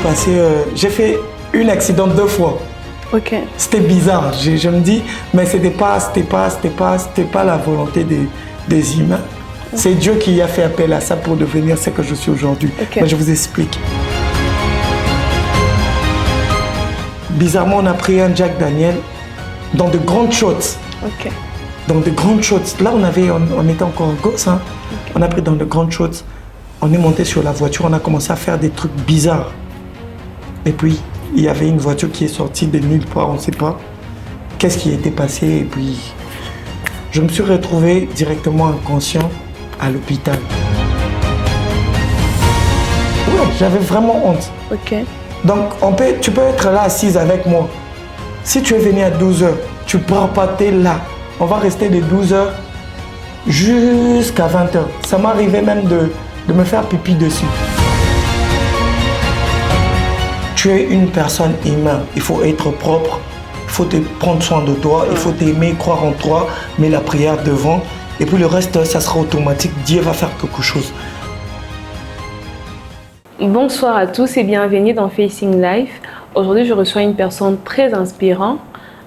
passé, j'ai fait un accident 2 fois. Ok. C'était bizarre. Je me dis, mais c'était pas la volonté des humains. C'est Dieu qui a fait appel à ça pour devenir ce que je suis aujourd'hui. Okay. Mais je vous explique. Bizarrement, on a pris un Jack Daniel dans de grandes shots. Ok. Dans de grandes shots. Là, on était encore gosse. Hein. Okay. On a pris dans de grandes shots. On est monté sur la voiture, on a commencé à faire des trucs bizarres. Et puis, il y avait une voiture qui est sortie de nulle part, on ne sait pas qu'est-ce qui était passé. Et puis, je me suis retrouvé directement inconscient à l'hôpital. Ouais, j'avais vraiment honte. Ok. Donc, tu peux être là assise avec moi. Si tu es venu à 12h, tu ne pars pas, tu es là. On va rester de 12h jusqu'à 20h. Ça m'arrivait même de me faire pipi dessus. Tu es une personne humaine, il faut être propre, il faut te prendre soin de toi, il faut t'aimer, croire en toi, mais la prière devant. Et puis le reste, ça sera automatique, Dieu va faire quelque chose. Bonsoir à tous et bienvenue dans Facing Life. Aujourd'hui, je reçois une personne très inspirante,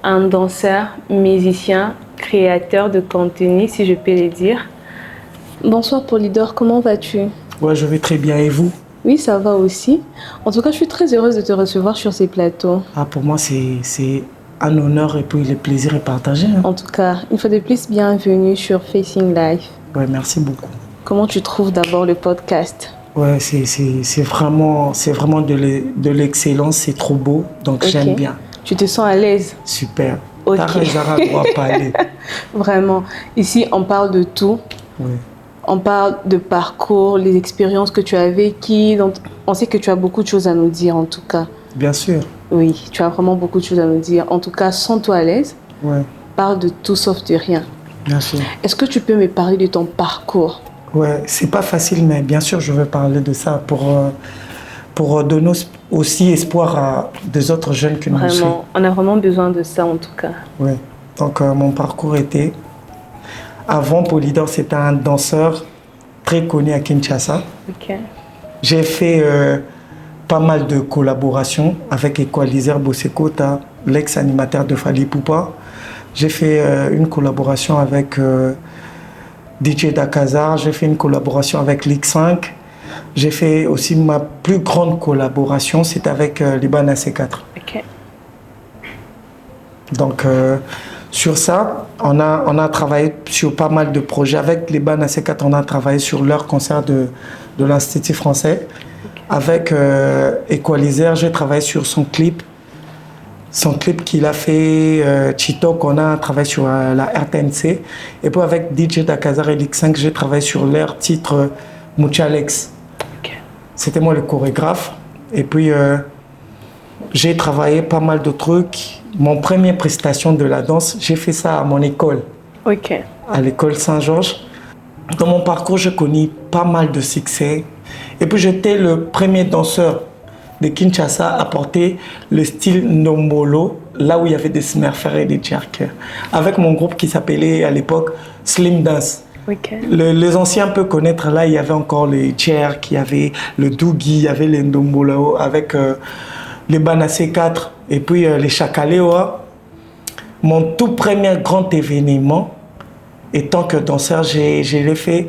un danseur, musicien, créateur de contenu, si je peux le dire. Bonsoir Polydor, comment vas-tu? Ouais, je vais très bien, et vous? Oui, ça va aussi. En tout cas, je suis très heureuse de te recevoir sur ces plateaux. Ah, pour moi, c'est un honneur et puis le plaisir est partagé. Hein. En tout cas, une fois de plus, bienvenue sur Facing Life. Ouais, merci beaucoup. Comment tu trouves d'abord le podcast? Ouais, c'est vraiment de l'excellence, c'est trop beau, donc j'aime bien. Tu te sens à l'aise? Super. Ok. Zara doit parler. Vraiment. Ici, on parle de tout. Ouais. On parle de parcours, les expériences que tu as vécues. Donc, on sait que tu as beaucoup de choses à nous dire, en tout cas. Bien sûr. Oui, tu as vraiment beaucoup de choses à nous dire. En tout cas, sens-toi à l'aise. Ouais. Parle de tout sauf de rien. Bien sûr. Est-ce que tu peux me parler de ton parcours? Ouais, c'est pas facile, mais bien sûr, je veux parler de ça pour donner aussi espoir à des autres jeunes que nous sommes. Vraiment, on a vraiment besoin de ça, en tout cas. Ouais. Donc, mon parcours était... Avant, Polydor, c'était un danseur très connu à Kinshasa. Ok. J'ai fait pas mal de collaborations avec Equalizer Bosekota, l'ex-animateur de Fally Ipupa. J'ai fait une collaboration avec DJ Dakazar. J'ai fait une collaboration avec l'X5. J'ai fait aussi ma plus grande collaboration, c'est avec Liban AC4. Ok. Donc... sur ça, on a travaillé sur pas mal de projets. Avec les Liban AC4, on a travaillé sur leur concert de l'Institut français. Okay. Avec Equalizer, j'ai travaillé sur son clip. Son clip qu'il a fait, Chito, qu'on a travaillé sur la RTNC. Et puis avec DJ Dakazar et l'X5, j'ai travaillé sur leur titre Muchalex. Okay. C'était moi le chorégraphe. Et puis, j'ai travaillé pas mal de trucs. Mon première prestation de la danse, j'ai fait ça à mon école. Ok. À l'école Saint-Georges. Dans mon parcours, j'ai connu pas mal de succès. Et puis, j'étais le premier danseur de Kinshasa à porter le style Ndombolo, là où il y avait des smurfers et des jerkers, avec mon groupe qui s'appelait à l'époque Slim Dance. Okay. Les anciens peuvent connaître, là, il y avait encore les jerks, il y avait le Dougi, il y avait les Ndombolo, avec... les Banacé 4 et puis les Chakaléoa. Mon tout premier grand événement, étant que danseur, je l'ai fait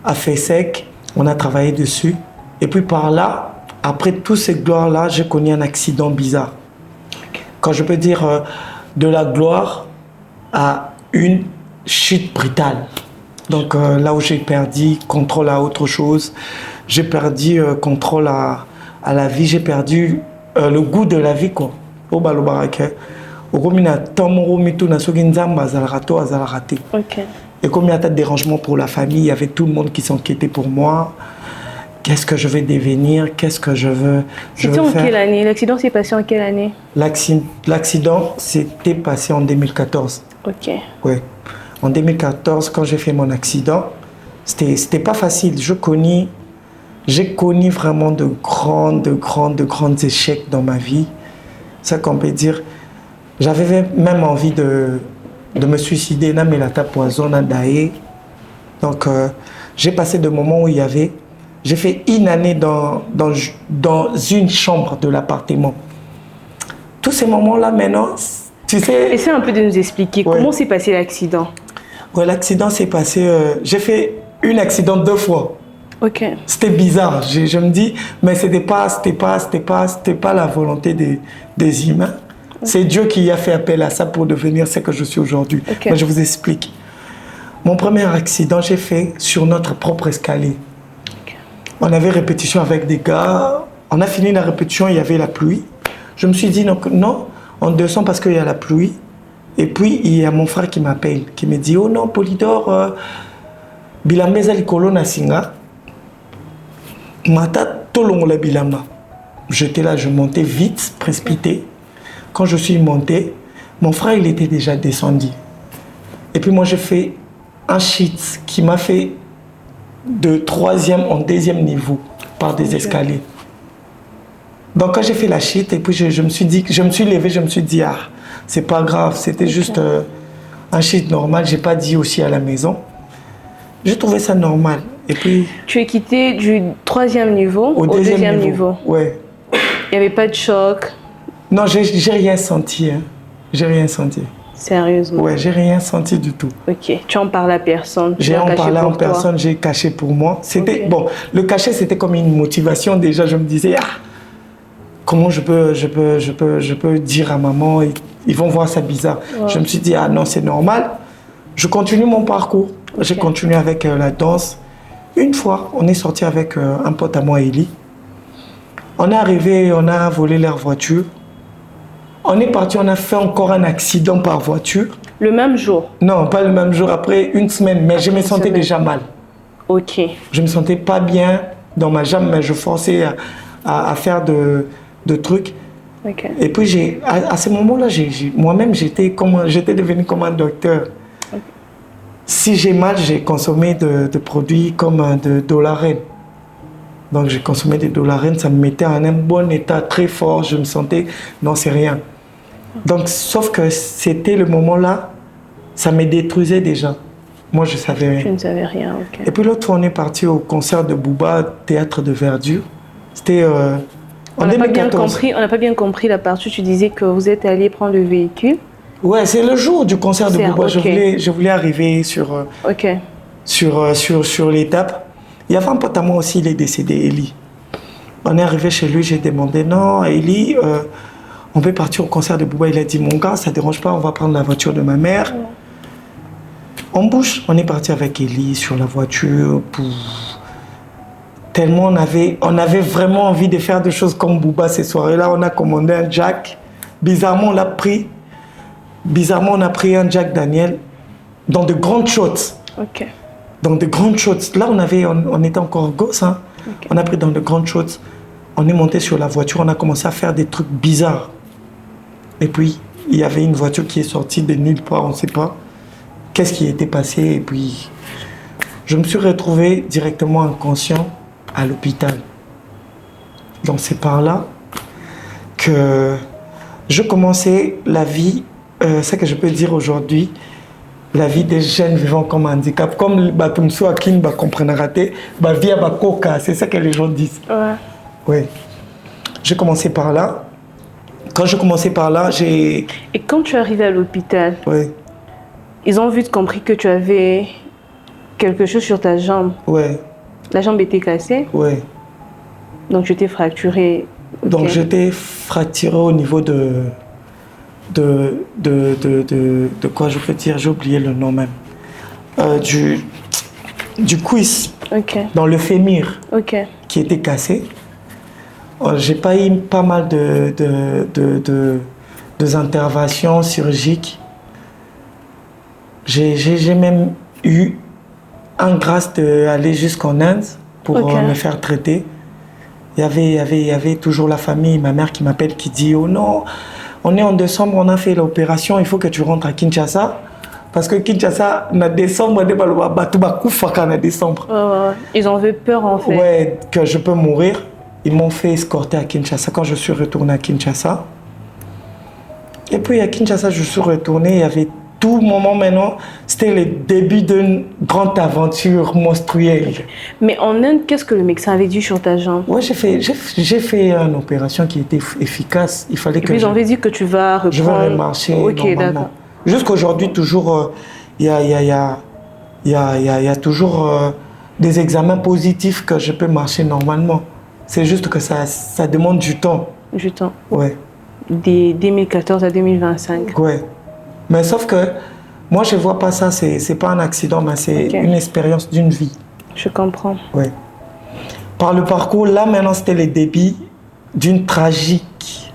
à Fessec. On a travaillé dessus. Et puis par là, après toutes ces gloires-là, j'ai connu un accident bizarre. Okay. Quand je peux dire de la gloire à une chute brutale. Donc là où j'ai perdu contrôle à autre chose, j'ai perdu contrôle à la vie, j'ai perdu... le goût de la vie, quoi. Au balobarake. Au comina tamoro mitu na soki nzamba azalarato azalarate. Ok. Et comme il y a des dérangements pour la famille, il y avait tout le monde qui s'inquiétait pour moi. Qu'est-ce que je vais devenir? Qu'est-ce que je veux faire? C'était en quelle année? L'accident s'est passé en quelle année? L'accident s'était passé en 2014. Ok. Ouais. En 2014, quand j'ai fait mon accident, c'était pas facile. J'ai connu vraiment de grands échecs dans ma vie. Ça qu'on peut dire. J'avais même envie de me suicider. Donc, j'ai passé des moments où il y avait J'ai fait une année dans une chambre de l'appartement. Tous ces moments-là, maintenant, tu sais... Essaie un peu de nous expliquer comment s'est passé l'accident. Ouais, l'accident s'est passé... j'ai fait un accident 2 fois. Ok. C'était bizarre. Je me dis, mais c'était pas la volonté des humains. C'est Dieu qui a fait appel à ça pour devenir ce que je suis aujourd'hui. Mais je vous explique. Mon premier accident, j'ai fait sur notre propre escalier. On avait répétition avec des gars. On a fini la répétition, il y avait la pluie. Je me suis dit, non, on descend parce qu'il y a la pluie. Et puis, il y a mon frère qui m'appelle, qui me dit, oh non, Polydor, Bilambeza Likolo Nasinga. Mata Tolongola Bilamba. J'étais là, je montais vite, précipité. Quand je suis monté, mon frère, il était déjà descendu. Et puis moi, j'ai fait un shit qui m'a fait de 3e en 2e niveau par des escaliers. Donc quand j'ai fait la shit, et puis je me suis levé, je me suis dit, ah, c'est pas grave, c'était juste un shit normal, j'ai pas dit aussi à la maison. J'ai trouvé ça normal. Et puis... Tu es quitté du 3e niveau au 2e niveau. Ouais. Il n'y avait pas de choc? Non, j'ai rien senti. Hein. J'ai rien senti. Sérieusement? Ouais, j'ai rien senti du tout. Ok. Tu en parles à personne? J'ai en parlé en personne, j'ai caché pour moi. C'était bon. Le cachet, c'était comme une motivation. Déjà, je me disais, ah, comment je peux dire à maman, ils vont voir ça bizarre. Ouais. Je me suis dit, ah non, c'est normal. Je continue mon parcours. J'ai continué avec la danse. Une fois, on est sorti avec un pote à moi, Eli. On est arrivé, on a volé leur voiture. On est parti, on a fait encore un accident par voiture. Le même jour? Non, pas le même jour, après une semaine. Mais je me sentais déjà mal. Ok. Je me sentais pas bien dans ma jambe, mais je forçais à faire de trucs. Okay. Et puis, à ce moment-là, moi-même, j'étais devenu comme un docteur. Okay. Si j'ai mal, j'ai consommé de produits comme de Dolarène. Donc, j'ai consommé des Dolarène, ça me mettait en un bon état très fort. Je me sentais, non, c'est rien. Donc, sauf que c'était le moment-là, ça me détruisait déjà. Moi, je savais rien. Tu ne savais rien, ok. Et puis l'autre fois, on est parti au concert de Booba, Théâtre de Verdure. C'était on n'a pas bien compris la partie. Tu disais que vous êtes allé prendre le véhicule. Ouais, c'est le jour du concert de Booba. Okay. Je voulais arriver sur l'étape. Il y avait un pote à moi aussi, il est décédé, Eli. On est arrivé chez lui, j'ai demandé, non, Eli, on peut partir au concert de Booba. Il a dit, mon gars, ça ne dérange pas, on va prendre la voiture de ma mère. Ouais. On bouge, on est parti avec Eli sur la voiture. Tellement on avait vraiment envie de faire des choses comme Booba ces soirées-là. On a commandé un Jack. Bizarrement, on l'a pris. Bizarrement, on a pris un Jack Daniel dans de grandes shots. Ok. Dans de grandes shots. Là, on était encore gosses. Hein. Okay. On a pris dans de grandes shots. On est monté sur la voiture. On a commencé à faire des trucs bizarres. Et puis, il y avait une voiture qui est sortie de nulle part. On ne sait pas qu'est-ce qui était passé. Et puis, je me suis retrouvé directement inconscient à l'hôpital. Donc, c'est par là que je commençais la vie, ce que je peux dire aujourd'hui, la vie des jeunes vivant comme handicap, comme Batumso Akin comprenne raté, via Bakoka, c'est ça que les gens disent. Ouais. Oui. J'ai commencé par là. Quand je commençais par là, j'ai... Et quand tu es arrivé à l'hôpital, oui. Ils ont vite compris que tu avais quelque chose sur ta jambe. Oui. La jambe était cassée? Oui. Donc tu t'es fracturé. Okay. Donc j'étais fracturé au niveau de quoi je peux dire, j'ai oublié le nom même. Du cuisse. Okay. Dans le fémur. Okay. Qui était cassé. J'ai pas eu pas mal de interventions chirurgiques. J'ai même eu un grâce d'aller jusqu'en Inde pour me faire traiter. Il y avait toujours la famille, ma mère qui m'appelle, qui dit « Oh non, on est en décembre, on a fait l'opération, il faut que tu rentres à Kinshasa. » Parce que Kinshasa, en décembre, ils ont eu peur en fait. Ouais, que je peux mourir. Ils m'ont fait escorter à Kinshasa quand je suis retourné à Kinshasa. Et puis à Kinshasa, je suis retourné, il y avait tout moment maintenant, c'était le début d'une grande aventure monstrueuse. Okay. Mais en Inde, qu'est-ce que le médecin avait dit sur ta jambe? Ouais, j'ai fait une opération qui était efficace. Il fallait que ils ont dit que tu vas reprendre. Je vais remarcher normalement. Jusqu'aujourd'hui, toujours, il y a toujours des examens positifs que je peux marcher normalement. C'est juste que ça demande du temps. Du temps. Ouais. De 2014 à 2025. Ouais. Mais sauf que moi, je ne vois pas ça, c'est pas un accident, mais c'est une expérience d'une vie. Je comprends. Ouais. Par le parcours, là maintenant, c'était le début d'une tragique.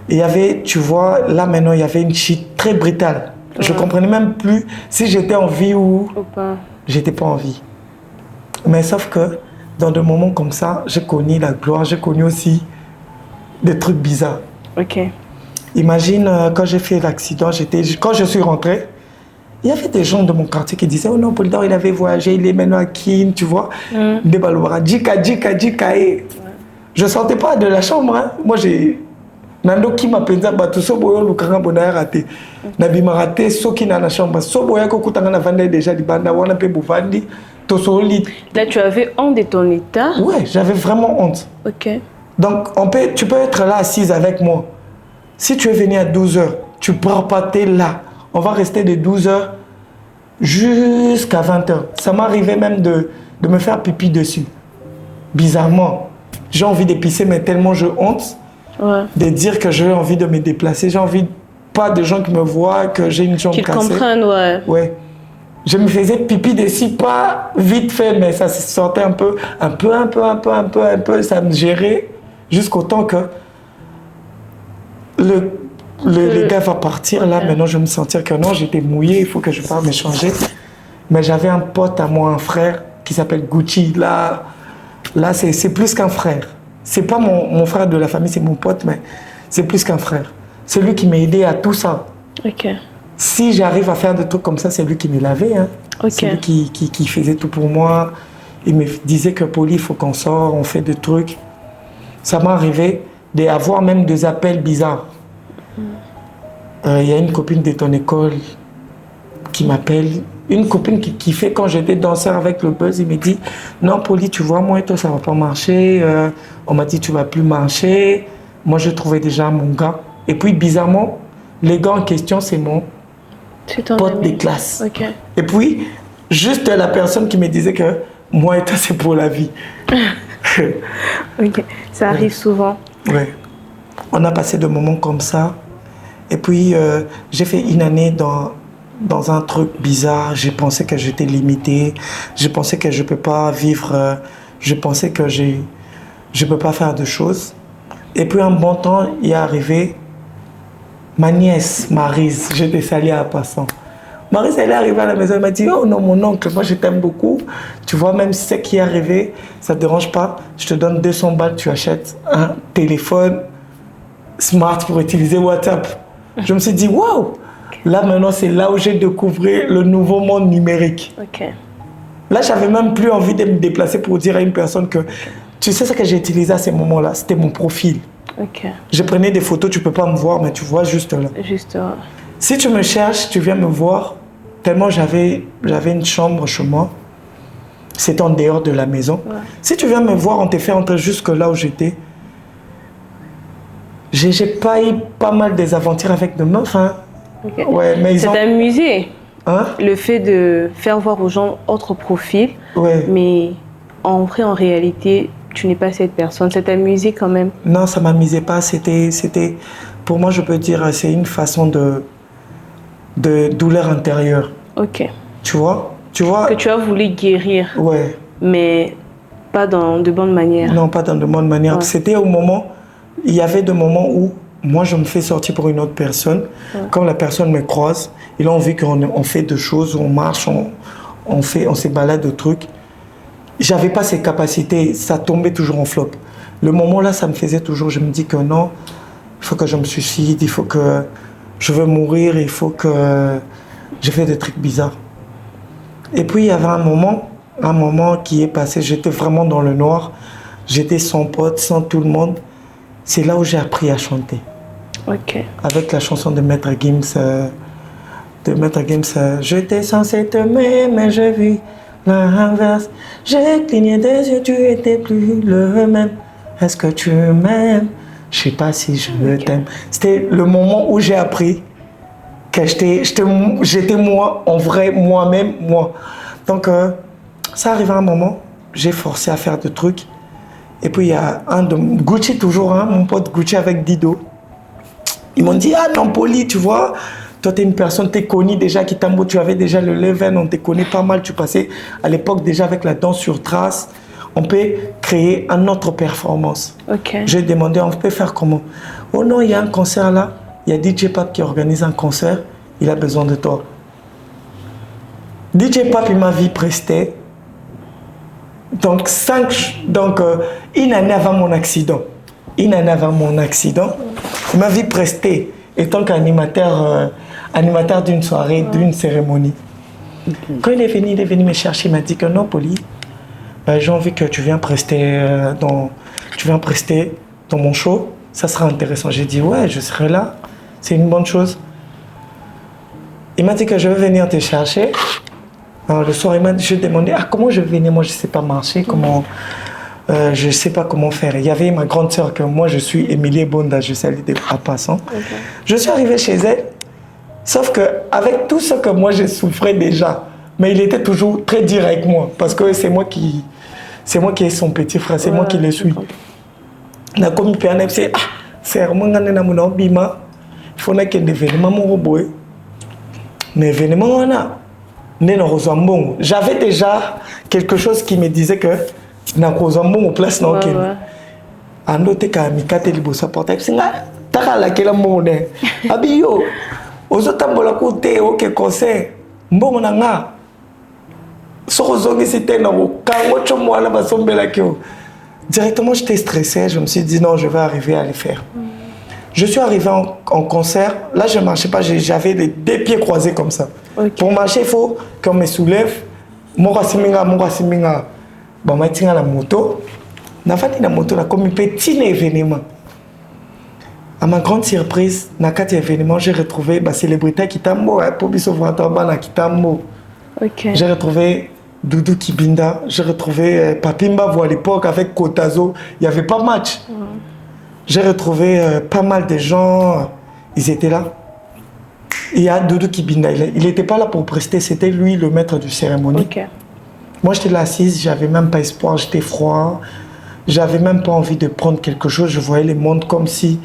Il y avait, tu vois, là maintenant, il y avait une chute très brutale. Ouais. Je ne comprenais même plus si j'étais en vie ou j'étais pas en vie. Mais sauf que dans des moments comme ça, j'ai connu la gloire, j'ai connu aussi des trucs bizarres. Ok. Imagine, quand j'ai fait l'accident, quand je suis rentré, il y avait des gens de mon quartier qui disaient « Oh non, Polydor, il avait voyagé, il est maintenant à Kin, tu vois. » Des balobara, djika. Je ne sortais pas de la chambre. Hein. Moi, j'ai... Nando qui m'a pensé que tout ça, le carré bonheur raté. Nabi m'a raté, ce qui n'a la chambre. So boya ko kutanga na vanda déjà di banda wana pe buvandi to so lit. Là, tu avais honte de ton état? Ouais, j'avais vraiment honte. Ok. Donc, tu peux être là assise avec moi. Si tu es venu à 12h, tu ne pars pas, tu es là. On va rester de 12h jusqu'à 20h. Ça m'arrivait même de me faire pipi dessus. Bizarrement. J'ai envie de pisser, mais tellement je honte de dire que j'ai envie de me déplacer. J'ai envie pas de gens qui me voient, que j'ai une jambe cassée. Qu'ils comprennent, ouais. Je me faisais pipi dessus, pas vite fait, mais ça se sortait un peu. Ça me gérait jusqu'au temps que le gars va partir. Là, maintenant, je me sentais que non, j'étais mouillé, il faut que je parte me changer. Mais j'avais un pote à moi, un frère, qui s'appelle Gucci. Là c'est plus qu'un frère. C'est pas mon frère de la famille, c'est mon pote, mais c'est plus qu'un frère. C'est lui qui m'a aidé à tout ça. Ok. Si j'arrive à faire des trucs comme ça, c'est lui qui me lavait. Hein. Okay. C'est lui qui faisait tout pour moi. Il me disait que Poli, il faut qu'on sorte, on fait des trucs. Ça m'est arrivé d'avoir même des appels bizarres. Y a une copine de ton école qui m'appelle. Une copine qui fait quand j'étais danseur avec le buzz, il me dit « Non, Poli, tu vois, moi et toi, ça ne va pas marcher. On m'a dit « Tu ne vas plus marcher. » Moi, je trouvais déjà mon gars. Et puis, bizarrement, les gars en question, c'est mon pote de classe. Okay. Et puis, juste la personne qui me disait que moi et toi, c'est pour la vie. Ok, ça arrive souvent. Oui. On a passé des moments comme ça. Et puis, j'ai fait une année dans un truc bizarre. J'ai pensé que j'étais limité. Je pensais que je ne peux pas vivre. Je pensais que je ne peux pas faire de choses. Et puis, un bon temps, il est arrivé ma nièce, Maryse. J'étais salée à passant. Maryse, elle est arrivée à la maison. Elle m'a dit « Oh non, mon oncle, moi, je t'aime beaucoup. Tu vois, même si ce qui est arrivé, ça ne te dérange pas. Je te donne 200 balles, tu achètes un téléphone smart pour utiliser WhatsApp. » Je me suis dit, waouh! Là, maintenant, c'est là où j'ai découvert le nouveau monde numérique. Okay. Là, je n'avais même plus envie de me déplacer pour dire à une personne que, tu sais ce que j'ai utilisé à ces moments-là? C'était mon profil. Okay. Je prenais des photos, tu ne peux pas me voir, mais tu vois juste là. Juste là. Si tu me cherches, tu viens me voir, tellement j'avais une chambre chez moi. C'était en dehors de la maison. Ouais. Si tu viens me voir, on te fait entrer jusque là où j'étais. J'ai pas eu pas mal des aventures avec des meufs. Hein. Okay. Ouais, mais c'est amusé. Hein? Le fait de faire voir aux gens autre profil. Ouais. Mais en vrai, en réalité, tu n'es pas cette personne. Ça t'amusait quand même? Non, ça m'amusait pas. C'était, pour moi, je peux dire, c'est une façon de douleur intérieure. Ok. Tu vois? Que tu as voulu guérir. Ouais. Mais pas dans de bonnes manières. Non, pas dans de bonnes manières. Ouais. C'était au moment... Il y avait des moments où moi je me fais sortir pour une autre personne. Ouais. Quand la personne me croise, ils ont vu qu'on fait des choses, on marche, on se balade de trucs. J'avais pas ces capacités, ça tombait toujours en flop. Le moment là, ça me faisait toujours, je me dis que non, il faut que je me suicide, il faut que je veux mourir, il faut que je fais des trucs bizarres. Et puis il y avait un moment qui est passé, j'étais vraiment dans le noir, j'étais sans pote, sans tout le monde. C'est là où j'ai appris à chanter. Ok. Avec la chanson de Maître Gims, de Maître Gims. J'étais censé t'aimer, mais j'ai vu l'inverse. J'ai cligné des yeux, tu étais plus le même. Est-ce que tu m'aimes? Je sais pas si je t'aime. C'était le moment où j'ai appris que j'étais moi, en vrai, moi-même, moi. Donc, ça arrive à un moment, j'ai forcé à faire des trucs. Et puis, il y a un de Gucci, toujours, hein, mon pote Gucci avec Dido. Ils m'ont dit, ah non, Poli, tu vois, toi, tu es une personne, tu es connue déjà, Kitambo, tu avais déjà le level, on te connaît pas mal, tu passais à l'époque déjà avec la danse sur trace. On peut créer une autre performance. Okay. J'ai demandé, on peut faire comment? Oh non, il y a un concert là, il y a DJ Pap qui organise un concert, il a besoin de toi. DJ Pap, il m'a presté. Donc, une année avant mon accident. Une année avant mon accident, il m'a presté en tant qu'animateur animateur d'une soirée, d'une cérémonie. Quand il est venu me chercher, il m'a dit que non, Poli, j'ai envie que tu viennes prester dans mon show, ça sera intéressant. J'ai dit ouais, je serai là, c'est une bonne chose. Il m'a dit que je vais venir te chercher. Alors, le soir, je demandais comment je venais, moi je ne sais pas marcher, comment, je ne sais pas comment faire. Il y avait ma grande sœur, que moi je suis Émilie Bonda, je salue en passant. Okay. Je suis arrivé chez elle, sauf qu'avec tout ce que moi je souffrais déjà, mais il était toujours très dur avec moi, parce que c'est moi qui est son petit frère, c'est moi qui le suis. Na comme il c'est frère, moi je suis mon bima, il faut que des événements mon boy, mais événements j'avais déjà quelque chose qui me disait que na kozambon au place non ken. Ando te ka mikate libosa porte singa taka la kela mone. Abiyo ozotambola ko te oke concert mbongo na nga. Soko zongi c'était na kango chomo ala basombela kyo. Directement j'étais stressé, je me suis dit non, je vais arriver à le faire. Je suis arrivé en concert, là je ne marchais pas, j'avais les deux pieds croisés comme ça. Okay. Pour marcher, il faut qu'on me soulève. Moi, bon, je suis la moto. Je suis la moto, comme un petit événement. À ma grande surprise, dans cet événement, j'ai retrouvé la célébrité Kitambo, pour Kitambo. Okay. J'ai retrouvé Doudou Kibinda, j'ai retrouvé Papimba à l'époque avec Kotazo. Il n'y avait pas de match. J'ai retrouvé pas mal de gens, ils étaient là. Il y a Doudou Kibinda, il n'était pas là pour prester, c'était lui le maître de cérémonie. Okay. Moi j'étais là assise, j'avais même pas espoir, j'étais froid, j'avais même pas envie de prendre quelque chose, je voyais le monde comme si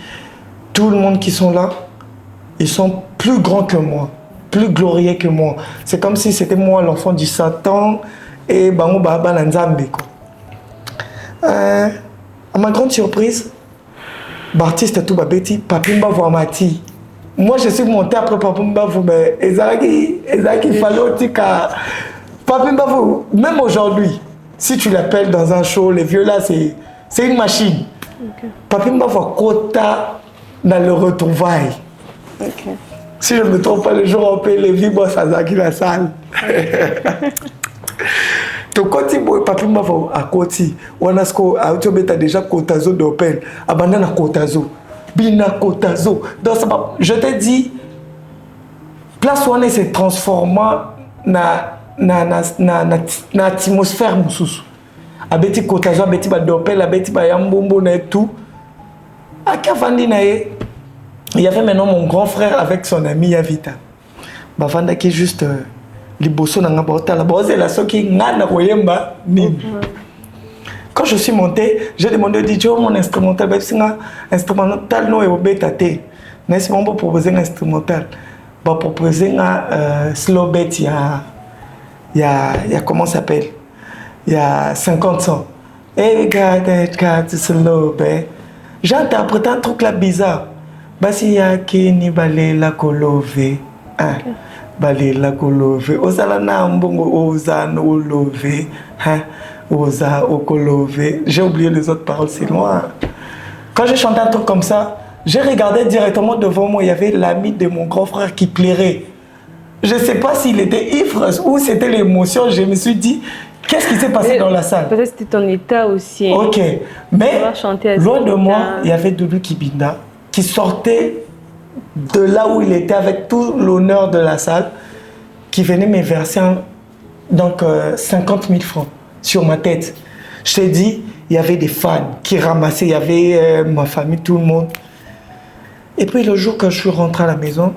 tout le monde qui sont là, ils sont plus grands que moi, plus glorieux que moi. C'est comme si c'était moi l'enfant du Satan et Bango Baba Lanzambe. À ma grande surprise, Baptiste Toubabeti, Papimba Voamati. Moi, je suis monté après Papimba Vou, mais Ezaki Falotika. Papimba Vou, même aujourd'hui, si tu l'appelles dans un show, les vieux là, c'est une machine. Okay. Papimba Vou Kota dans le retrouvaille. Okay. Si je ne me trompe pas, le jour où on paye les vieux, moi, ça Zaki la salle. Koti boy Papimba Vou à Koti. Wanasko a déjà Kotazo d'Opel. Abandonne à Kotazo. Bina Kotazo. Donc, je te dis, place où on s'est transformé dans l'atmosphère. Abeti Kotazo, abeti d'Opel, abeti Yambombo et tout. À Kavandinae, il y avait maintenant mon grand frère avec son ami Yavita. Bavanda qui est juste. Quand je suis monté, j'ai demandé au DJ mon instrumental. Instrumental non est bétaté. Mais si on peut proposer un instrumental, on va proposer un slow bet. Il y a comment ça s'appelle? Il y a 50 sons. Et regarde, slow bet. J'ai interprété un truc là bizarre. Basi ya kini balé la kolové. Balé la kolové. Osala na mbongo oza no lové. Oza okolové. J'ai oublié les autres paroles, c'est loin. Quand j'ai chanté un truc comme ça, j'ai regardé directement devant moi, il y avait l'ami de mon grand frère qui plairait. Je ne sais pas s'il était ivre ou c'était l'émotion. Je me suis dit, qu'est-ce qui s'est passé dans la salle? Peut-être c'était ton état aussi. Ok, mais loin de moi, il y avait Doudou Kibinda qui sortait de là où il était avec tout l'honneur de la salle, qui venait me verser 50 000 francs sur ma tête. Je t'ai dit, il y avait des fans qui ramassaient, il y avait ma famille, tout le monde. Et puis le jour que je suis rentré à la maison,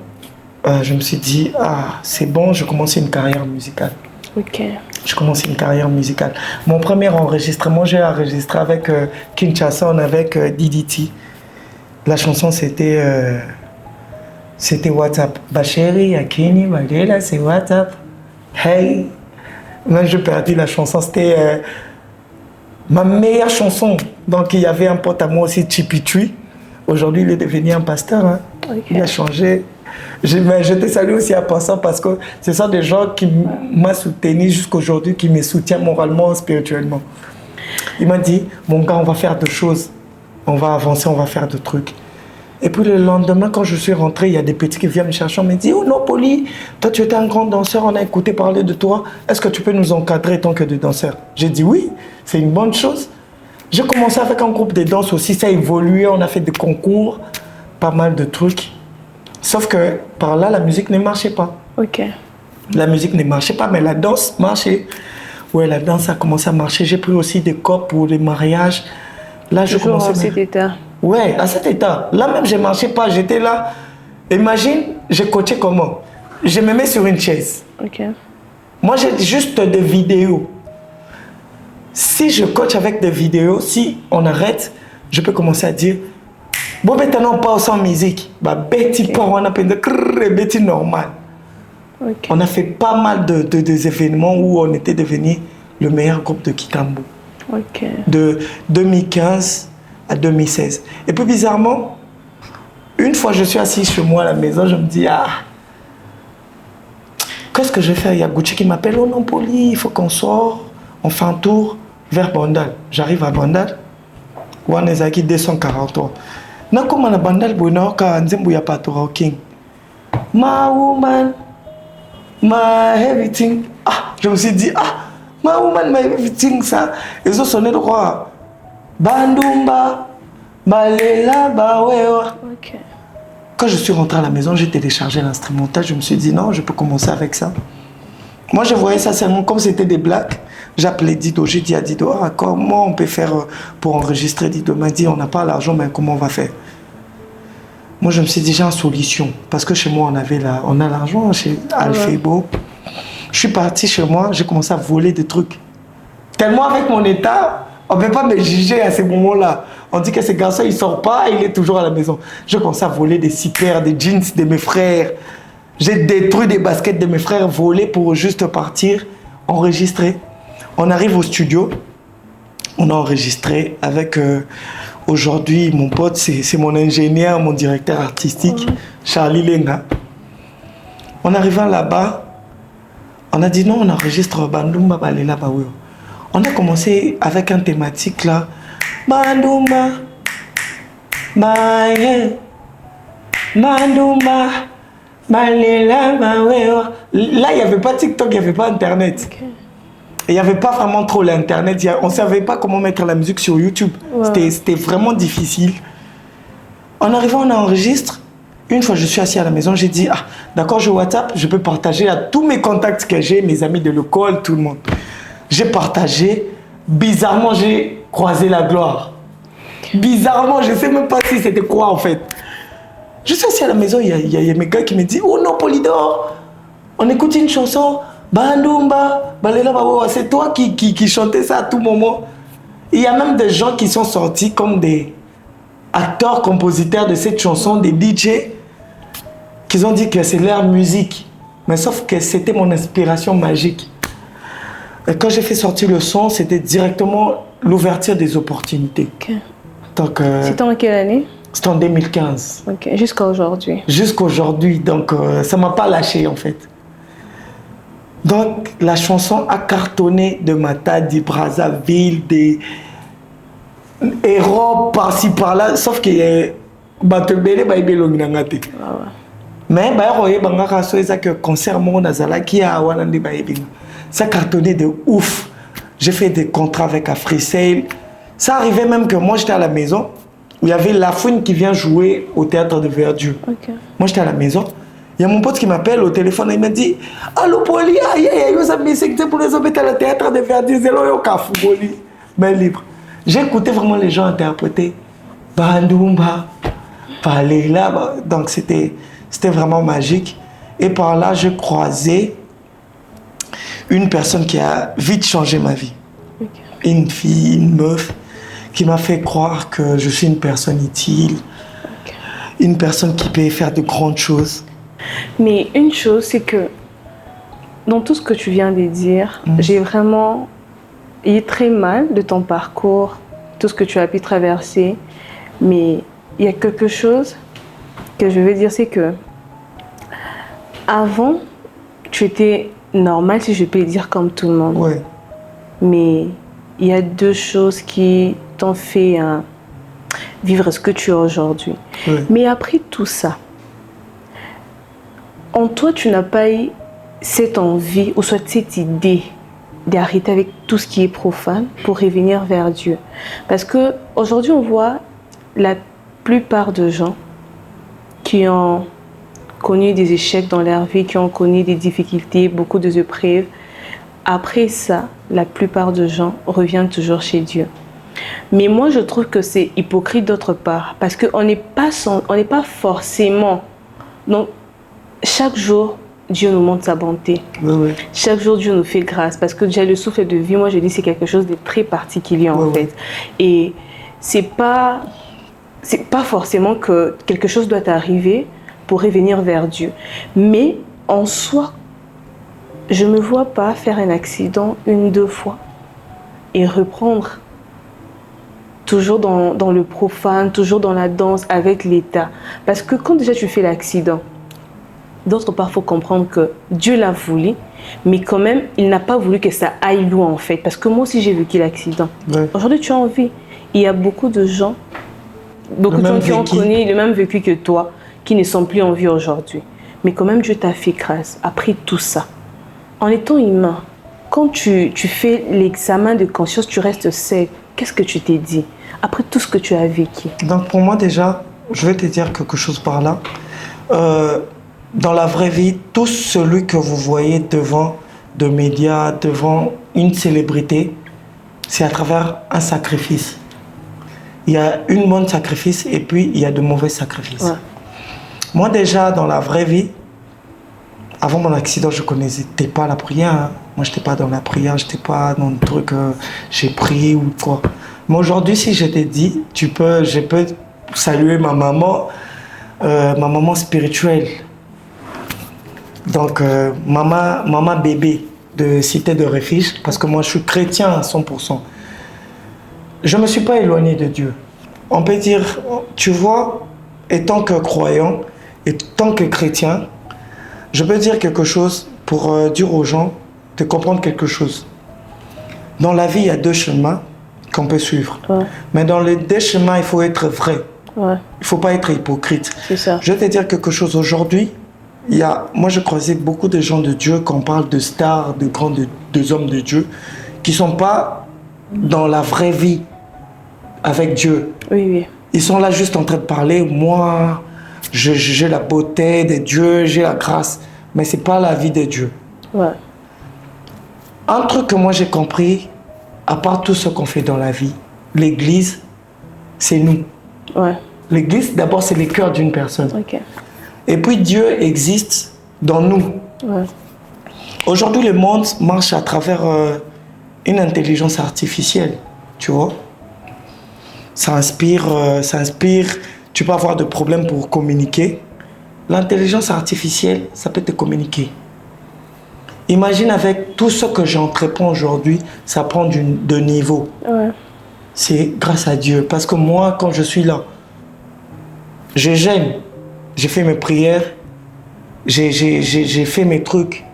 je me suis dit, ah, c'est bon, je commence une carrière musicale. Ok. Je commence une carrière musicale. Mon premier enregistrement, j'ai enregistré avec Kinshasa, avec DDT. La chanson, c'était WhatsApp. Bah chérie, Akini, là, c'est WhatsApp. Hey. Moi, j'ai perdu la chanson. C'était ma meilleure chanson. Donc, il y avait un pote à moi aussi, Chipitui. Aujourd'hui, il est devenu un pasteur. Hein. Okay. Il a changé. Je te salue aussi à passant parce que ce sont des gens qui m'ont soutenu jusqu'aujourd'hui, qui me soutiennent moralement, spirituellement. Il m'a dit, mon gars, on va faire deux choses. On va avancer, on va faire deux trucs. Et puis le lendemain, quand je suis rentré, il y a des petits qui viennent me chercher. On me dit, oh non, Poli, toi tu étais un grand danseur, on a écouté parler de toi. Est-ce que tu peux nous encadrer tant que de danseur? J'ai dit oui, c'est une bonne chose. J'ai commencé avec un groupe de danse aussi, ça a évolué, on a fait des concours, pas mal de trucs. Sauf que par là, la musique ne marchait pas. Ok. La musique ne marchait pas, mais la danse marchait. Ouais, la danse a commencé à marcher. J'ai pris aussi des corps pour les mariages. Là, je commençais à cet état. Ouais, à cet état. Là même, je ne marchais pas, j'étais là. Imagine, je coachais comment? Je me mets sur une chaise. Ok. Moi, j'ai juste des vidéos. Si je coach avec des vidéos, si on arrête, je peux commencer à dire bon, maintenant, pas sans musique. Bah, Betty, okay. On a Betty normal. Okay. On a fait pas mal des événements où on était devenu le meilleur groupe de Kikambo. Okay. De 2015 à 2016. Et puis bizarrement, une fois je suis assis chez moi à la maison, je me dis, ah, qu'est-ce que je vais faire? Il y a Gucci qui m'appelle, oh non, Poli, il faut qu'on sorte, on fait un tour vers Bandal. J'arrive à Bandal, où on est à 243. Na comme on a Bandal, on a Nzembo ya Patora King. My woman, my everything. Ah, je me suis dit, ah, my woman, my everything, ça. Ils ont sonné droit. Bandumba, balela, bawewa. Ok. Quand je suis rentré à la maison, j'ai téléchargé l'instrumental. Je me suis dit, non, je peux commencer avec ça. Moi, je voyais ça seulement comme c'était des blagues. J'appelais Dido. J'ai dit à Dido, ah, comment on peut faire pour enregistrer? Dido m'a dit, on n'a pas l'argent, mais comment on va faire? Moi, je me suis dit, j'ai une solution. Parce que chez moi, on a l'argent chez Alfebo. Je suis parti chez moi, j'ai commencé à voler des trucs. Tellement avec mon état, on ne peut pas me juger à ces moments-là. On dit que ce garçon, il ne sort pas, il est toujours à la maison. J'ai commencé à voler des zippers, des jeans de mes frères. J'ai détruit des baskets de mes frères volés pour juste partir, enregistrer. On arrive au studio, on a enregistré avec aujourd'hui mon pote, c'est mon ingénieur, mon directeur artistique, Charlie Lenga. On arrive là-bas, on a dit non, on enregistre Bandumba Balela Bawewa. On a commencé avec un thématique là. Bandumba, Baye, Bandumba, Balela Bawewa. Là, il n'y avait pas TikTok, il n'y avait pas Internet. Okay. Il n'y avait pas vraiment trop l'Internet. On ne savait pas comment mettre la musique sur YouTube. Ouais. C'était vraiment difficile. En arrivant, on enregistre. Une fois, je suis assis à la maison, j'ai dit, ah, d'accord, je WhatsApp, je peux partager à tous mes contacts que j'ai, mes amis de l'école, tout le monde. J'ai partagé. Bizarrement, j'ai croisé la gloire. Bizarrement, je ne sais même pas si c'était quoi en fait. Je suis assis à la maison, il y a mes gars qui me disent, oh non, Polydor, on écoute une chanson, Bandumba, Balela Bawewa, c'est toi qui chantais ça à tout moment. Il y a même des gens qui sont sortis comme des acteurs, compositeurs de cette chanson, des DJ, qui ont dit que c'est leur musique. Mais sauf que c'était mon inspiration magique. Et quand j'ai fait sortir le son, c'était directement l'ouverture des opportunités. Okay. Donc, c'était en quelle année? C'était en 2015. Ok, jusqu'à aujourd'hui. Jusqu'à aujourd'hui, donc ça ne m'a pas lâché en fait. Donc la chanson a cartonné de Matadi, Brazzaville, des héros par-ci par-là, sauf que Batebele Baibelo Nangate. Mais que concert mon Azala qui a Walande Baibinga. Ça cartonnait de ouf. J'ai fait des contrats avec Africell. Ça arrivait même que moi j'étais à la maison. où il y avait La Fouine qui vient jouer au théâtre de Verdure. Ok. Moi, j'étais à la maison. Il y a mon pote qui m'appelle au téléphone et il m'a dit Allô, Poli, aïe, aïe, aïe, ça me dit pour les hommes à le théâtre de Verdure, c'est là, au Cafou, Poli. Ben libre. J'ai écouté vraiment les gens interpréter Bandoumba, Palela. Donc, c'était vraiment magique. Et par là, j'ai croisé une personne qui a vite changé ma vie. Ok. Une fille, une meuf, qui m'a fait croire que je suis une personne utile, une personne qui peut faire de grandes choses. Mais une chose, c'est que dans tout ce que tu viens de dire, j'ai vraiment eu très mal de ton parcours, tout ce que tu as pu traverser. Mais il y a quelque chose que je veux dire, c'est que avant, tu étais normal, si je peux le dire, comme tout le monde. Ouais. Mais il y a deux choses qui t'ont fait vivre ce que tu es aujourd'hui. Ouais. Mais après tout ça, en toi, tu n'as pas eu cette envie ou soit cette idée d'arrêter avec tout ce qui est profane pour revenir vers Dieu. Parce qu'aujourd'hui, on voit la plupart de gens qui ont connu des échecs dans leur vie, qui ont connu des difficultés, beaucoup d'épreuves. Après ça, la plupart de gens reviennent toujours chez Dieu. Mais moi, je trouve que c'est hypocrite d'autre part, parce qu'on n'est pas forcément... Donc, chaque jour, Dieu nous montre sa bonté. Ouais. Chaque jour, Dieu nous fait grâce, parce que déjà le souffle de vie, moi je dis, c'est quelque chose de très particulier en fait. Et c'est pas forcément que quelque chose doit arriver pour revenir vers Dieu. Mais en soi, je ne me vois pas faire un accident 1-2 fois et reprendre toujours dans le profane, toujours dans la danse avec l'État. Parce que quand déjà tu fais l'accident, d'autre part, il faut comprendre que Dieu l'a voulu, mais quand même, il n'a pas voulu que ça aille loin en fait. Parce que moi aussi, j'ai vécu l'accident. Ouais. Aujourd'hui, tu as envie. Il y a beaucoup de gens qui ont connu le même vécu que toi, qui ne sont plus en vie aujourd'hui. Mais quand même, Dieu t'a fait grâce. Après tout ça, en étant humain, quand tu fais l'examen de conscience, tu restes seul. Qu'est-ce que tu t'es dit après tout ce que tu as vécu? Donc pour moi déjà, je vais te dire quelque chose par là. Dans la vraie vie, tout celui que vous voyez devant de médias, devant une célébrité, c'est à travers un sacrifice. Il y a une bonne sacrifice et puis il y a de mauvais sacrifices. Ouais. Moi déjà, dans la vraie vie, avant mon accident, je ne connaissais pas la prière. Hein. Moi, je n'étais pas dans la prière, je n'étais pas dans le truc j'ai prié ou quoi. Mais aujourd'hui, si je t'ai dit, je peux saluer ma maman spirituelle. Donc, maman bébé de Cité de Refuge, parce que moi, je suis chrétien à 100%. Je ne me suis pas éloigné de Dieu. On peut dire, tu vois, étant que croyant, étant que chrétien, je peux dire quelque chose pour dire aux gens de comprendre quelque chose. Dans la vie, il y a 2 chemins qu'on peut suivre. Ouais. Mais dans les 2 chemins, il faut être vrai. Ouais. Il ne faut pas être hypocrite. C'est ça. Je vais te dire quelque chose. Aujourd'hui, moi, je croisais beaucoup de gens de Dieu, quand on parle de stars, de grands de hommes de Dieu, qui ne sont pas dans la vraie vie avec Dieu. Oui, oui. Ils sont là juste en train de parler. Moi, j'ai la beauté de Dieu, j'ai la grâce. Mais ce n'est pas la vie de Dieu. Ouais. Un truc que moi j'ai compris, à part tout ce qu'on fait dans la vie, l'église, c'est nous. Ouais. L'église, d'abord, c'est le cœur d'une personne. Okay. Et puis Dieu existe dans nous. Ouais. Aujourd'hui, le monde marche à travers une intelligence artificielle, tu vois. Ça inspire, tu peux avoir des problèmes pour communiquer. L'intelligence artificielle, ça peut te communiquer. Imagine avec tout ce que j'entreprends aujourd'hui, ça prend de niveau. Ouais. C'est grâce à Dieu. Parce que moi, quand je suis là, je gêne. J'ai fait mes prières, j'ai fait mes trucs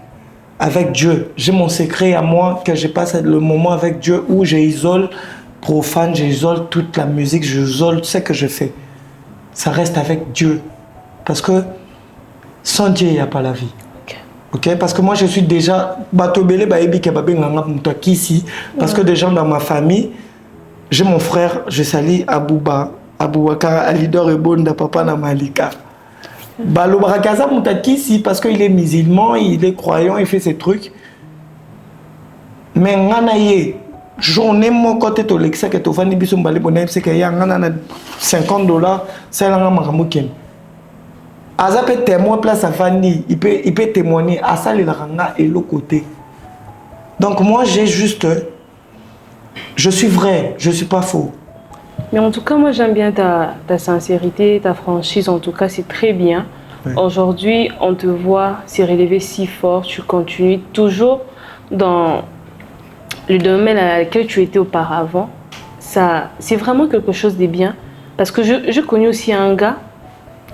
avec Dieu. J'ai mon secret à moi, que je passe le moment avec Dieu où j'isole profane, j'isole toute la musique, j'isole ce que je fais. Ça reste avec Dieu. Parce que sans Dieu, il n'y a pas la vie. Okay? Parce que moi, je suis déjà... Parce que des gens dans ma famille, j'ai mon frère, je salue Abouba, Abouakar, Alidor et Bonda, Papa na Malika. Balo Barakaza Moutakisi, parce qu'il est musulman, il est croyant, il fait ses trucs. Mais nganaye, journée mon côté to l'exa que to fani biso mbale bonne c'est que ya ngana $50, c'est là ngama kamuken. Aza peut témoin place à fani, il peut témoigner à ça les ranga et l'autre côté. Donc moi j'ai juste je suis vrai, je suis pas faux. Mais en tout cas, moi j'aime bien ta sincérité, ta franchise, en tout cas c'est très bien. Oui. Aujourd'hui, on te voit se relever si fort, tu continues toujours dans le domaine à lequel tu étais auparavant. Ça, c'est vraiment quelque chose de bien. Parce que je connais aussi un gars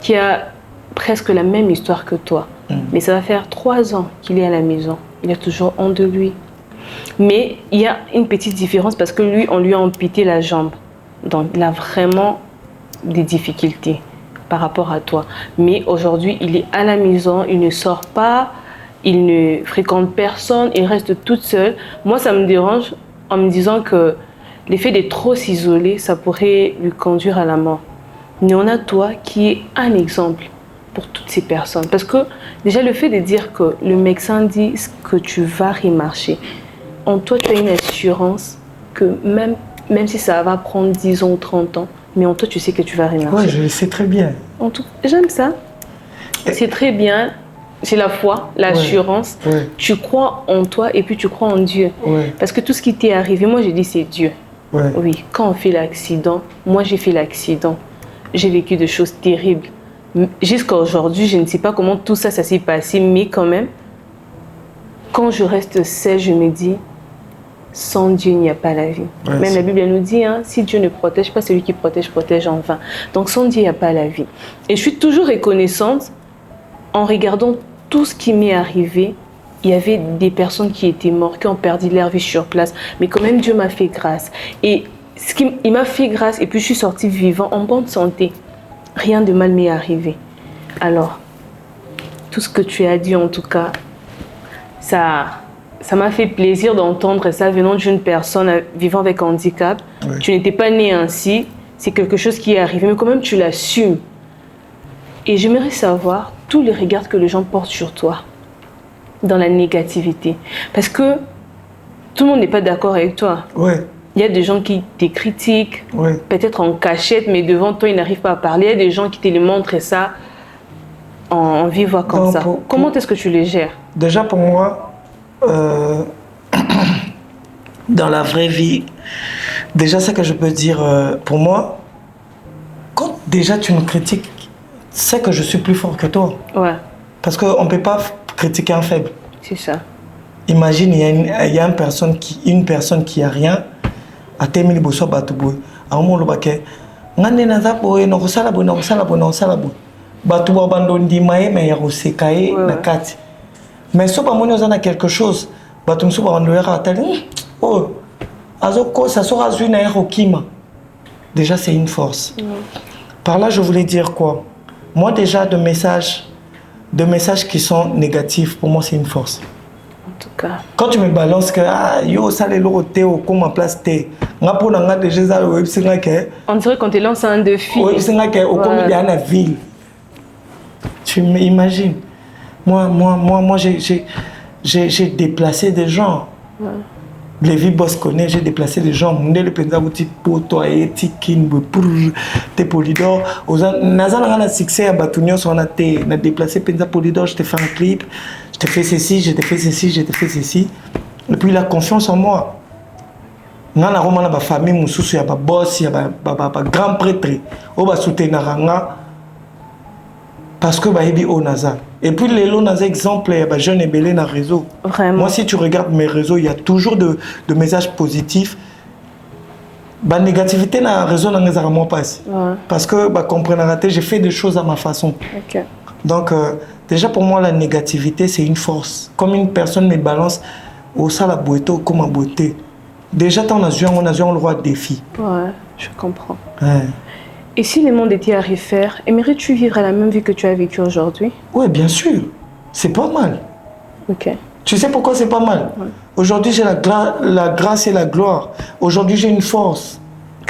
qui a presque la même histoire que toi. Mais ça va faire 3 ans qu'il est à la maison. Il a toujours honte de lui. Mais il y a une petite différence parce que lui, on lui a amputé la jambe. Donc, il a vraiment des difficultés par rapport à toi. Mais aujourd'hui, il est à la maison, il ne sort pas, il ne fréquente personne, il reste toute seule. Moi, ça me dérange en me disant que l'effet de trop s'isoler, ça pourrait lui conduire à la mort. Mais on a toi qui est un exemple pour toutes ces personnes. Parce que déjà, le fait de dire que le médecin dit que tu vas remarcher, en toi, tu as une assurance que même si ça va prendre 10 ans ou 30 ans, mais en toi, tu sais que tu vas remarcher. Oui, je le sais très bien. J'aime ça. C'est très bien. C'est la foi, l'assurance. Ouais. Tu crois en toi et puis tu crois en Dieu. Ouais. Parce que tout ce qui t'est arrivé, moi, j'ai dit c'est Dieu. Ouais. Oui, quand on fait l'accident, moi, j'ai fait l'accident. J'ai vécu des choses terribles. Jusqu'à aujourd'hui, je ne sais pas comment tout ça s'est passé, mais quand même, quand je reste seule, je me dis, sans Dieu, il n'y a pas la vie. Ouais, même la Bible elle nous dit, hein, si Dieu ne protège pas, celui qui protège en vain. Donc sans Dieu, il n'y a pas la vie. Et je suis toujours reconnaissante en regardant tout ce qui m'est arrivé. Il y avait des personnes qui étaient mortes, qui ont perdu leur vie sur place. Mais quand même, Dieu m'a fait grâce. Et il m'a fait grâce et puis je suis sortie vivant, en bonne santé. Rien de mal m'est arrivé. Alors, tout ce que tu as dit en tout cas, ça m'a fait plaisir d'entendre ça venant d'une personne vivant avec handicap. Oui. Tu n'étais pas né ainsi, c'est quelque chose qui est arrivé, mais quand même tu l'assumes. Et j'aimerais savoir tous les regards que les gens portent sur toi dans la négativité. Parce que tout le monde n'est pas d'accord avec toi. Oui. Il y a des gens qui te critiquent, peut-être en cachette, mais devant toi, ils n'arrivent pas à parler. Il y a des gens qui te le montrent ça en vive voix comme ça. Comment est-ce que tu les gères? Déjà pour moi, dans la vraie vie, déjà ce que je peux dire pour moi, quand déjà tu me critiques, c'est que je suis plus fort que toi. Ouais. Parce qu'on ne peut pas critiquer un faible. C'est ça. Imagine, il y a une personne qui a rien, à terminer le bosso batouboy, à un moment le baquet, ngane naza boy, no sala boy, batouba bandondi maye, mais ya rosekaye na kati. Mais si on a quelque chose, batum souba bandoyera atali, oh, azoko ça sera zuna erokima. Déjà c'est une force. Par là je voulais dire quoi? Moi déjà de messages qui sont négatifs, pour moi c'est une force. En tout cas. Quand tu me balances que yo ça les loté au comme en place té, nga pour nga déjà ça web singa que. On dirait qu'on te lance un défi. Web singa que au comme il y a la ville. Tu m'imagines? Moi j'ai déplacé des gens. Ouais. Les vies boss connaît, j'ai déplacé des gens. Mondé le penza outi poto et tikin pour te polydor. Nazana na succès à Batunio sur na te na déplacé penza polydor, je te fais un clip, je te fais ceci, je te fais ceci, je te fais ceci. Et puis la confiance en moi. Nana romana ba famille mususu ya ba boss ya ba grand prêtre. O ba soutenir nga parce que bah ebi o naza. Et puis les lots naza exemple ya ba jeune et belé na réseau. Vraiment. Moi si tu regardes mes réseaux, il y a toujours de messages positifs. Bah négativité na réseau na ngeza moi passe. Parce que bah comprendre raté, j'ai fait des choses à ma façon. OK. Donc déjà pour moi la négativité c'est une force. Comme une personne me balance au sala boito comme en beauté. Déjà on a le roi de défi. Ouais, je comprends. Ouais. Et si le monde était à refaire, aimerais-tu vivre la même vie que tu as vécue aujourd'hui? Oui, bien sûr. C'est pas mal. Ok. Tu sais pourquoi c'est pas mal? Ouais. Aujourd'hui, j'ai la grâce et la gloire. Aujourd'hui, j'ai une force.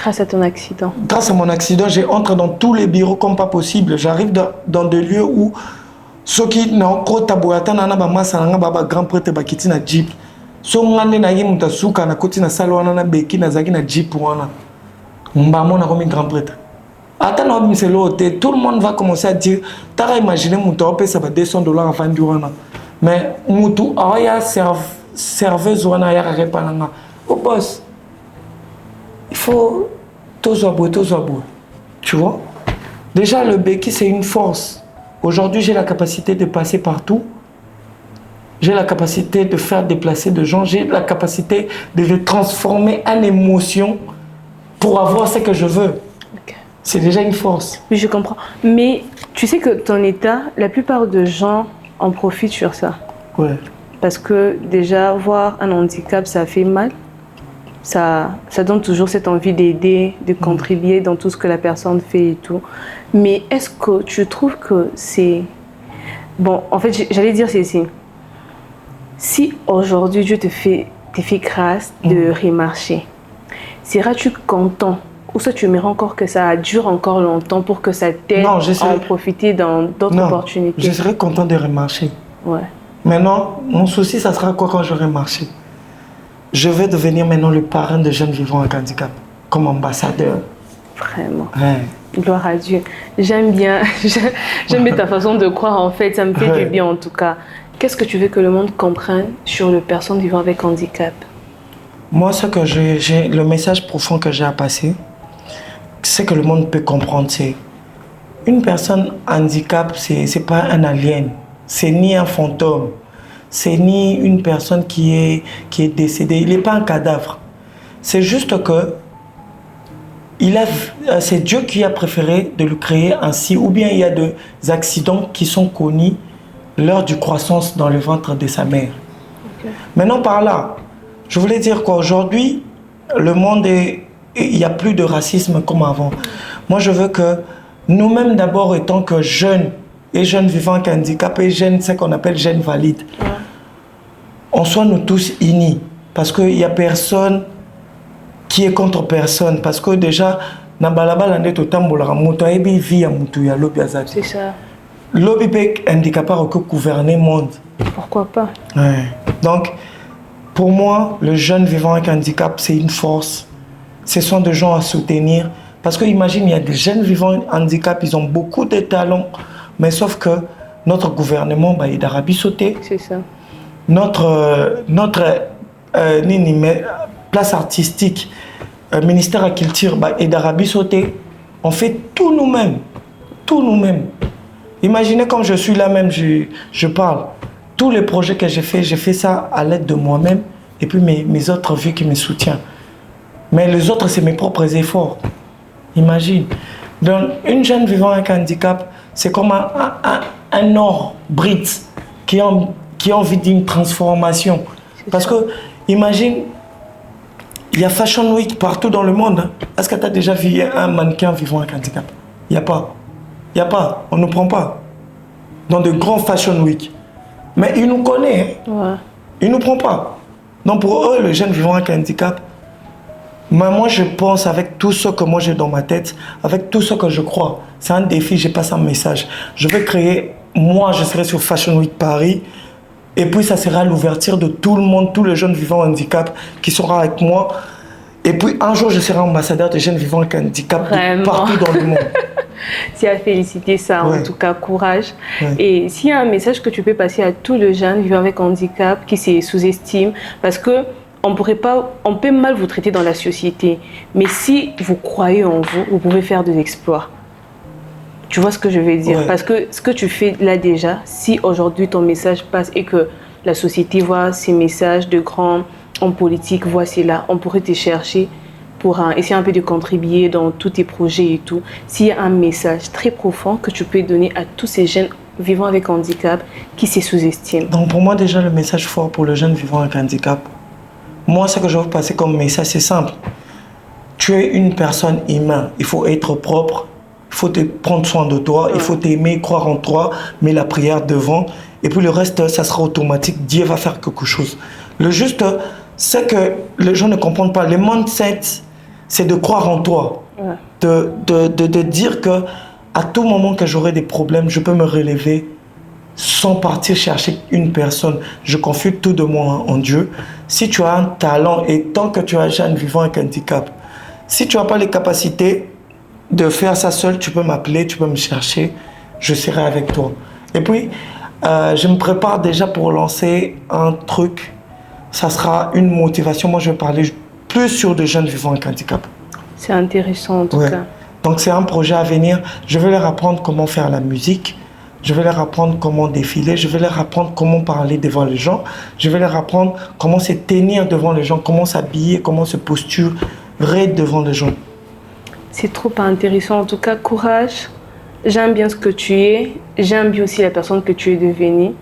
Grâce à ton accident. Grâce à mon accident, j'entre dans tous les bureaux comme pas possible. J'arrive dans des lieux où ceux qui n'ont pas tabouata n'ont pas grand prêtre qui na jeep. So ngane na ye muta suka na koti na salwa na beki na zaki na jeep wana. Mbamo na comme grand prêtre. Attends, tout le monde va commencer à dire, t'as imaginé muta paye ça va $200 avant du wana. Mais mutu aya serveuse wana ya repananga. Au boss. Il faut tout abouer. Tu vois? Déjà, le béquille, c'est une force. Aujourd'hui, j'ai la capacité de passer partout. J'ai la capacité de faire déplacer des gens. J'ai la capacité de les transformer en émotion pour avoir ce que je veux. Okay. C'est déjà une force. Oui, je comprends. Mais tu sais que ton état, la plupart des gens en profitent sur ça. Ouais. Parce que déjà, voir un handicap, ça fait mal. Ça donne toujours cette envie d'aider, de contribuer dans tout ce que la personne fait et tout. Mais est-ce que tu trouves que c'est... Bon, en fait, j'allais dire ceci. Si aujourd'hui Dieu te fait grâce de remarcher, seras-tu content? Ou ça tu aimerais encore que ça dure encore longtemps pour que ça t'aide à en profiter dans d'autres opportunités? Je serais content de remarcher. Ouais. Maintenant, mon souci, ça sera quoi quand j'aurai marché? Je vais devenir maintenant le parrain de jeunes vivant avec handicap, comme ambassadeur. Vraiment. Ouais. Gloire à Dieu. J'aime bien ta façon de croire en fait, ça me fait du bien en tout cas. Qu'est-ce que tu veux que le monde comprenne sur les personnes vivant avec handicap? Moi, ce que le message profond que j'ai à passer, c'est que le monde peut comprendre, c'est une personne handicap, c'est pas un alien, c'est ni un fantôme. C'est ni une personne qui est décédée. Il n'est pas un cadavre. C'est juste que c'est Dieu qui a préféré de le créer ainsi. Ou bien il y a des accidents qui sont connus lors du croissance dans le ventre de sa mère. Okay. Maintenant par là, je voulais dire qu'aujourd'hui, le monde il n'y a plus de racisme comme avant. Moi je veux que nous-mêmes d'abord, étant que jeunes, et jeunes vivant avec handicap, et jeunes, ce qu'on appelle jeunes valides, on soit nous tous unis. Parce qu'il n'y a personne qui est contre personne. Parce que déjà, c'est ça. Lobby peut handicapé que gouverner le monde. Pourquoi pas? Ouais. Donc, pour moi, le jeune vivant avec handicap, c'est une force. Ce sont des gens à soutenir. Parce que imagine, il y a des jeunes vivant avec handicap, ils ont beaucoup de talents. Mais sauf que notre gouvernement, il est d'Arabie sauté. C'est ça. Notre place artistique, ministère de la Culture est d'Arabie sautée. On fait tout nous-mêmes. Tout nous-mêmes. Imaginez comme je suis là même, je parle. Tous les projets que j'ai fait ça à l'aide de moi-même et puis mes autres vies qui me soutiennent. Mais les autres, c'est mes propres efforts. Imagine. Donc, une jeune vivant avec un handicap, c'est comme un or brut qui a envie d'une transformation. Parce que, imagine, il y a Fashion Week partout dans le monde. Est-ce que tu as déjà vu un mannequin vivant avec un handicap? Il n'y a pas. Il n'y a pas. On ne prend pas. Dans de grands Fashion Week. Mais il nous connaît. Ouais. Il ne nous prend pas. Donc pour eux, les jeunes vivant avec un handicap, mais moi je pense avec tout ce que moi j'ai dans ma tête, avec tout ce que je crois, c'est un défi, j'ai pas un message. Je vais créer, moi je serai sur Fashion Week Paris, et puis ça sera l'ouverture de tout le monde, tous les jeunes vivant handicap qui seront avec moi. Et puis un jour je serai ambassadeur des jeunes vivant avec handicap partout dans le monde. C'est à féliciter ça, ouais. En tout cas, courage. Ouais. Et s'il y a un message que tu peux passer à tous les jeunes vivant avec handicap qui se sous-estiment, parce que on peut mal vous traiter dans la société, mais si vous croyez en vous, vous pouvez faire des exploits. Tu vois ce que je veux dire? Ouais. Parce que ce que tu fais là déjà, si aujourd'hui ton message passe et que la société voit ces messages de grands hommes politiques, voit cela, on pourrait te chercher pour essayer un peu de contribuer dans tous tes projets et tout. S'il y a un message très profond que tu peux donner à tous ces jeunes vivant avec handicap qui se sous-estiment. Donc pour moi déjà le message fort pour les jeunes vivant avec handicap, moi ce que je veux passer comme message c'est simple. Tu es une personne humaine, il faut être propre, il faut te prendre soin de toi, il faut t'aimer, croire en toi, mettre la prière devant et puis le reste ça sera automatique, Dieu va faire quelque chose. Le juste c'est que les gens ne comprennent pas, les mindsets, c'est de croire en toi. Ouais. De dire que à tout moment que j'aurai des problèmes, je peux me relever sans partir chercher une personne. Je confie tout de moi en Dieu. Si tu as un talent et tant que tu es jeune vivant avec un handicap, si tu n'as pas les capacités de faire ça seul, tu peux m'appeler, tu peux me chercher, je serai avec toi. Et puis, je me prépare déjà pour lancer un truc. Ça sera une motivation. Moi, je vais parler plus sur des jeunes vivant avec handicap. C'est intéressant en tout cas. Donc c'est un projet à venir. Je vais leur apprendre comment faire la musique. Je vais leur apprendre comment défiler. Je vais leur apprendre comment parler devant les gens. Je vais leur apprendre comment se tenir devant les gens, comment s'habiller, comment se posturer devant les gens. C'est trop intéressant. En tout cas, courage. J'aime bien ce que tu es. J'aime bien aussi la personne que tu es devenue.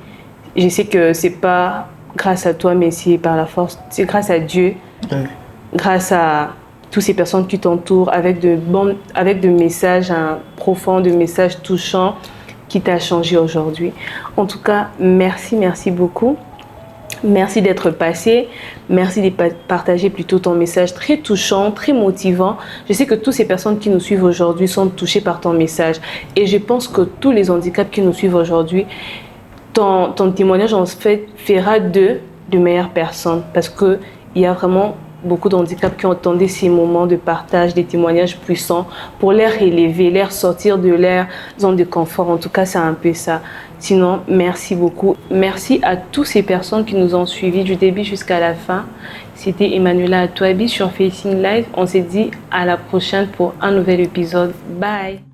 Je sais que c'est pas grâce à toi, mais c'est par la force. C'est grâce à Dieu. Ouais. Grâce à toutes ces personnes qui t'entourent avec de messages profonds, de messages touchants qui t'a changé aujourd'hui. En tout cas, merci beaucoup. Merci d'être passé. Merci de partager plutôt ton message très touchant, très motivant. Je sais que toutes ces personnes qui nous suivent aujourd'hui sont touchées par ton message. Et je pense que tous les handicaps qui nous suivent aujourd'hui, ton témoignage en fait fera d'eux de meilleures personnes. Parce qu'il y a vraiment beaucoup d'handicaps qui ont attendu ces moments de partage, des témoignages puissants pour les élever, les sortir de leur zone de confort. En tout cas, c'est un peu ça. Sinon, merci beaucoup. Merci à toutes ces personnes qui nous ont suivis du début jusqu'à la fin. C'était Emmanuela Atouabi sur Facing Live. On se dit à la prochaine pour un nouvel épisode. Bye!